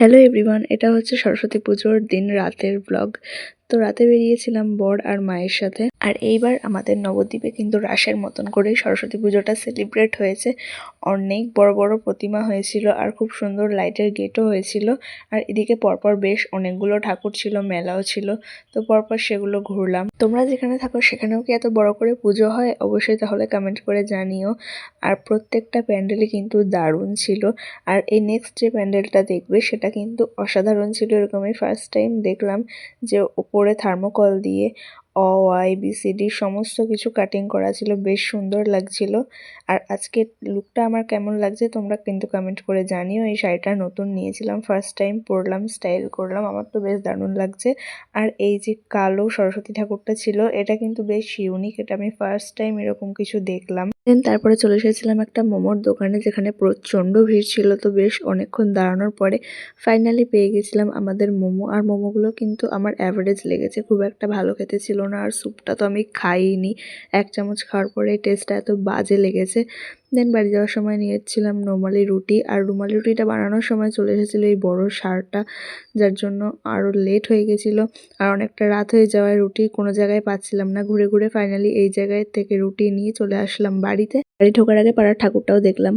Hello everyone, এটা হচ্ছে সরস্বতী পুজোর দিন রাতের ব্লগ। তো রাতে বেরিয়েছিলাম বর আর মায়ের সাথে। আর এইবার আমাদের নবদ্বীপে কিন্তু রাসের মতন করেই সরস্বতী পুজোটা সেলিব্রেট হয়েছে। অনেক বড় বড় প্রতিমা হয়েছিল আর খুব সুন্দর লাইটের গেটও হয়েছিল। আর এদিকে পরপর বেশ অনেকগুলো ঠাকুর ছিল, মেলাও ছিল। তো পরপর সেগুলো ঘুরলাম। তোমরা যেখানে থাকো সেখানেও কি এত বড় করে পুজো হয়? অবশ্যই তাহলে কমেন্ট করে জানিও। আর প্রত্যেকটা প্যান্ডেলই কিন্তু দারুণ ছিল। আর এই নেক্সট যে প্যান্ডেলটা দেখবে সেটা কিন্তু অসাধারণ ছিল। এরকমই ফার্স্ট টাইম দেখলাম যে ওপরে থার্মোকল দিয়ে অ আ এ বি সি ডি সমস্ত কিছু কাটিং করা ছিল, বেশ সুন্দর লাগছিল। আর আজকের লুকটা আমার কেমন লাগছে তোমরা কিন্তু কমেন্ট করে জানিও। এই শাড়িটা নতুন নিয়েছিলাম, ফার্স্ট টাইম পরলাম, স্টাইল করলাম, আমার তো বেশ দারুণ লাগছে। আর এই যে কালো সরস্বতী ঠাকুরটা ছিল এটা কিন্তু বেশ ইউনিক, এটা আমি ফার্স্ট টাইম এরকম কিছু দেখলাম। দেন তারপরে চলে এসেছিলাম একটা মোমোর দোকানে, যেখানে প্রচণ্ড ভিড় ছিল। তো বেশ অনেকক্ষণ দাঁড়ানোর পরে ফাইনালি পেয়ে গেছিলাম আমাদের মোমো। আর মোমোগুলো কিন্তু আমার অ্যাভারেজ লেগেছে, খুব একটা ভালো খেতে ছিল না। আর স্যুপটা তো আমি খাইনি, এক চামচ খাওয়ার পরে টেস্টটা এত বাজে লেগেছে। দেন বাড়ি যাওয়ার সময় নিয়েছিলাম রুমালি রুটি। আর রুমালি রুটিটা বানানোর সময় চলে এসেছিলো এই বড় ষাঁড়টা, যার জন্য আরও লেট হয়ে গেছিলো। আর অনেকটা রাত হয়ে যাওয়ায় রুটি কোনো জায়গায় পাচ্ছিলাম না। ঘুরে ঘুরে ফাইনালি এই জায়গায় থেকে রুটি নিয়ে চলে আসলাম বাড়িতে। বাড়ি ঢোকার আগে পাড়ার ঠাকুরটাও দেখলাম।